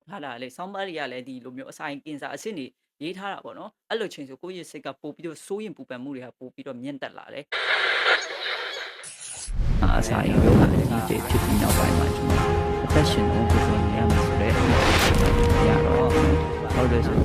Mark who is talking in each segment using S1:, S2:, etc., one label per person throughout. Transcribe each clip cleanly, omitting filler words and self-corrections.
S1: ထားတာလေဆောင်းပါးတွေကလည်းဒီလိုမျိုးအစာရင်ကင်ဆာအဆင့်တွေရေးထားတာပေါ့နော်အဲ့လိုချိန်ဆိုကိုယ့်ရဲ့စိတ်ကပို့ပြီးတော့စိုးရင်ပူပန်မှုတွေကပို့ပြီးတော့မြင့်တက်လာတယ်အစာရင်ယောဂအကြီးကျယ်ဖြစ်ပြီးနောက်ပိုင်းမှာကျွန်တော်အသက်ရှင်အောင်ကိုယ်ကိုယ်နေရမှာဆိုတဲ့ရတော့ဟုတ်တယ်ဆို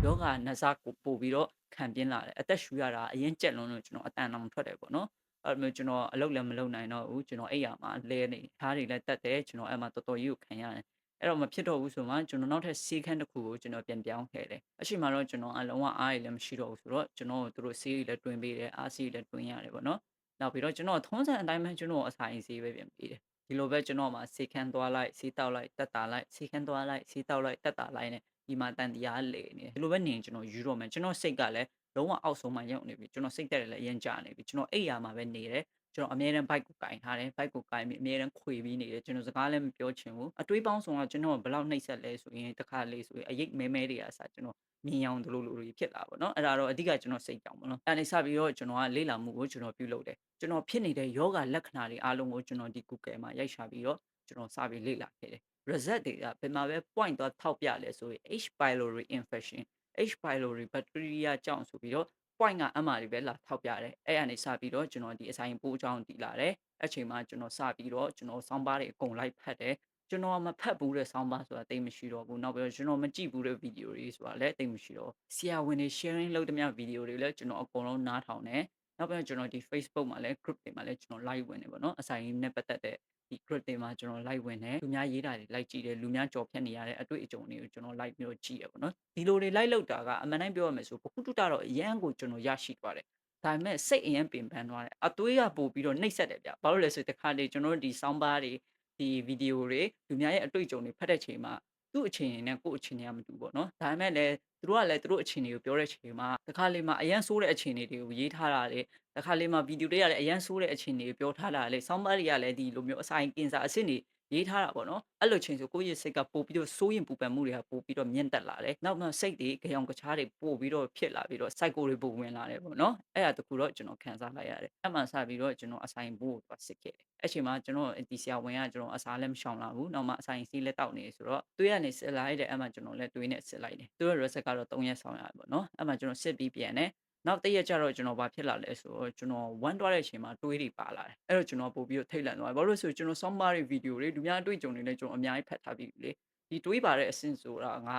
S1: ယောဂနစကိုပို့ပြီးတော့ခံပြင်းလာတယ်အသက်ရှူရတာအရင်ကြက်လုံးလို့ကျွန်တော်အတန်တောင်ထွက်တယ်ပေါ့နော်အဲ့လိုမျိုးကျွန်တော်အလုပ်လည်းမလုပ်နိုင်တော့ဘူးကျွန်တော်အိပ်ရမှာလဲနေဓာတ်တွေလည်းတက်တယ်ကျွန်တော်အဲ့မှာတော်တော်ကြီးကိုခံရတယ်အဲ့တော့မဖြစ်တော့ဘူးဆိုမှကျွန်တော်နောက်ထပ်ဆေးခန်းတစ်ခုကိုကျွန်တော်ပြန်ပြောင်းခဲ့တယ်အချိန်မှာတော့ကျွန်တော်အလုံးဝအားရည်လည်းမရှိတော့ဘူးဆိုတော့ကျွန်တော်တို့ဆေးတွေလည်းတွင်ပေးတယ်အားဆေးတွေလည်းတွင်ရတယ်ပေါ့နော်နောက်ပြီးတော့ကျွန်တော်ထုံးစံအတိုင်းပဲကျွန်တော်အစာရင်ဆေးပဲပြန်ပေးတယ်ဒီလိုပဲကျွန်တော်မှာဆေးခန်းသွားလိုက်ဆေးတောက်လိုက်တက်တာလိုက်ဆေးခန်းသွားလိုက်ဆေးတောက်လိုက်တက်တာလိုက်နဲ့ဒီမှာတန်တရားလေနေတယ်ဒီလိုပဲနေရင်ကျွန်တော်ယူတော့မယ်ကျွန်တော်စိတ်ကလည်းလုံးဝအောက်ဆုံးမှရောက်နေပြီကျွန်တော်စိတ်တက်တယ်လည်းအရင်ကြာနေပြီကျွန်တော်အိပ်ယာမှာပဲနေတယ်ကျွန်တော်အမြဲတမ်း bike ကိုကင်ထားတယ် bike ကိုကင်ပြီးအမြဲတမ်းခွေပြီးနေတယ်ကျွန်တော်စကားလည်းမပြောချင်ဘူးအတွေးပေါင်းဆောင်ကကျွန်တော်ဘယ်လောက်နှိပ်စက်လဲဆိုရင်တစ်ခါလေဆိုရင်အရိပ်မဲမဲတွေအစားကျွန်တော်မြင်အောင်တို့လိုတွေဖြစ်လာပါတော့အဲ့ဒါတော့အဓိကကျွန်တော်စိတ်ကြောင်ပါတော့အဲ့ဒါနေစပြီးတော့ကျွန်တော်ကလေ့လာမှုကိုကျွန်တော်ပြုလုပ်တယ်ကျွန်တော်ဖြစ်နေတဲ့ယောဂလက္ခဏာတွေအားလုံးကိုကျွန်တော်ဒီ Google မှာရိုက်ရှာပြီးတော့ကျွန်တော်စပြီးလေ့လာခဲ့တယ် result တွေကဘယ်မှာပဲ point သွားထောက်ပြလဲဆိုရင် H pylori infection H pylori bacteria ကြောင့်ဆိုပြီးတော့ point ကအမှားတွေပဲလာထောက်ပြတယ်အဲ့အနေစပြီးတော့ကျွန်တော်ဒီအဆိုင်ပိုးအကြောင်းတည်လာတယ်အဲ့ချိန်မှာကျွန်တော်စပြီးတော့ကျွန်တော်ဆောင်းပါးတွေအကုန်လိုက်ဖတ်တယ်ကျွန်တော်မဖတ်ဘူးတဲ့ဆောင်းပါးဆိုတာတိတ်မရှိတော့ဘူးနောက်ပြီးတော့ကျွန်တော်မကြည့်ဘူးတဲ့ဗီဒီယိုတွေဆိုတာလည်းတိတ်မရှိတော့ဆရာဝန်တွေ sharing လုပ်သမျှဗီဒီယိုတွေလည်းကျွန်တော်အကုန်လုံးနားထောင်တယ်နောက်ပြီးတော့ကျွန်တော်ဒီ Facebook မှာလည်း group တွေမှာလည်းကျွန်တော် live ဝင်နေပါတော့အဆိုင်နဲ့ပတ်သက်တဲ့ဒီ group တွေမှာကျွန်တော် live ဝင်တယ်လူများရေးတာတွေ like ကြည့်တယ်လူများကြော်ဖြတ်နေရတဲ့အတွေ့အကြုံတွေကိုကျွန်တော် like ပြီးတော့ကြည့်ရပါတော့ဒီလိုတွေ like လောက်တာကအမှန်တိုင်းပြောရမယ်ဆိုဘခုတုတတော့အရန်ကိုကျွန်တော်ရရှိသွားတယ်ဒါပေမဲ့စိတ်အရင်ပင်ပန်းသွားတယ်အသွေးကပို့ပြီးတော့နှိပ်စက်တယ်ဗျဘာလို့လဲဆိုတခါလေကျွန်တော်တို့ဒီ sound bar တွေဒီဗီဒီယိုတွေလူများရဲ့အတွေ့အကြုံတွေဖတ်တဲ့ချိန်မှာသူ့အချိန်နဲ့ကိုယ့်အချိန်တွေကမတူဘူးเนาะဒါပေမဲ့လည်းသူတို့ကလည်းသူတို့အချိန်တွေကိုပြောတဲ့ချိန်မှာတခါလေမှာအရန်ဆိုးတဲ့အချိန်တွေကိုရေးထားတာလေတခါလေမှာဗီဒီယိုတွေကလည်းအရန်ဆိုးတဲ့အချိန်တွေကိုပြောထားတာလေ sound bar တွေကလည်းဒီလိုမျိုးအစာရင်ကင်ဆာအဆင့်တွေရေးထားတာပေါ့နော်အဲ့လိုချိန်ဆိုကိုယ့်ရဲ့စိတ်ကပို့ပြီးတော့စိုးရင်ပူပန်မှုတွေကပို့ပြီးတော့မြင့်တက်လာတယ်နောက်မှစိတ်တွေကြောင်ကချားတွေပို့ပြီးတော့ဖြစ်လာပြီးတော့ cycle တွေပို့ဝင်လာတယ်ပေါ့နော်အဲ့ဒါတခုတော့ကျွန်တော်ခံစားလိုက်ရတယ်အဲ့မှစပြီးတော့ကျွန်တော်အဆိုင်ဘိုးကိုသွားစစ်ခဲ့တယ်အဲ့ချိန်မှာကျွန်တော်ဒီဆရာဝန်ကကျွန်တော်အစားလည်းမရှောင်လာဘူးနောက်မှအဆိုင်စီးလက်တောက်နေဆိုတော့တွေးရနေစစ်လိုက်တဲ့အဲ့မှကျွန်တော်လည်းတွေးနေစစ်လိုက်တယ်သူတို့ reset ကတော့3ရက်ဆောင်ရတယ်ပေါ့နော်အဲ့မှကျွန်တော်စစ်ပြီးပြန်တယ်နောက်တစ်ရက်ကျတော့ကျွန်တော်ဘာဖြစ်လာလဲဆိုတော့ကျွန်တော်ဝမ်းသွားတဲ့အချိန်မှာတွေးတွေပါလာတယ်အဲ့တော့ကျွန်တော်ပို့ပြီးတော့ထိတ်လန့်သွားတယ်ဘာလို့လဲဆိုတော့ကျွန်တော် sound bar တွေဗီဒီယိုတွေလူများအတွေ့အကြုံတွေလည်းကျွန်တော်အများကြီးဖတ်ထားပြီးပြီလေဒီတွေးပါတဲ့အဆင့်ဆိုတာငါ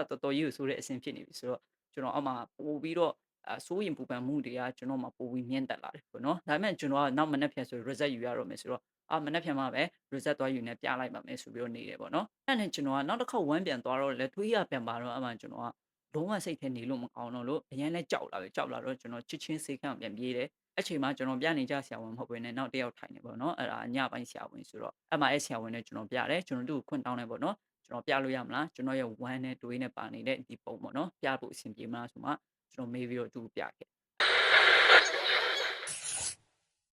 S1: တော်တော်ကြီးကိုဆိုးတဲ့အဆင့်ဖြစ်နေပြီဆိုတော့ကျွန်တော်အောက်မှာပို့ပြီးတော့စိုးရင်ပူပန်မှုတွေကကျွန်တော်မှာပိုပြီးမြင့်တက်လာတယ်ပေါ့နော်ဒါပေမဲ့ကျွန်တော်ကနောက်မနေ့ဖြန်ဆို result ယူရတော့မယ်ဆိုတော့မနေ့ဖြန်မှပဲ result သွားယူနေပြလိုက်ပါမယ်ဆိုပြီးတော့နေတယ်ပေါ့နော်အဲ့နဲ့ကျွန်တော်ကနောက်တစ်ခေါက်ဝမ်းပြန်သွားတော့လေတွေးရပြန်ပါတော့အမှကျွန်တော်ကလုံးဝစိတ်ထဲနေလို့မကောင်းတော့လို့အရင်လဲကြောက်လာပဲကြောက်လာတော့ကျွန်တော်ချစ်ချင်းစေခန့်ပြန်ပြေးတယ်အဲ့ချိန်မှာကျွန်တော်ပြနေကြဆရာဝန်မဟုတ်ဘဲနဲ့နောက်တစ်ယောက်ထိုင်နေပေါ့နော်အဲ့ဒါညပိုင်းဆရာဝန်ဆိုတော့အဲ့မှာအဲ့ဆရာဝန်နဲ့ကျွန်တော်ပြတယ်ကျွန်တော်သူ့ကိုခွင့်တောင်းတယ်ပေါ့နော်ကျွန်တော်ပြလို့ရမလားကျွန်တော်ရဲ့ဝမ်းနဲ့တွေးနဲ့ပါနေတဲ့ဒီပုံပေါ့နော်ပြဖို့အဆင်ပြေမလားဆိုမှကျွန်တော်မေးပြီးတော့သူ့ကိုပြခဲ့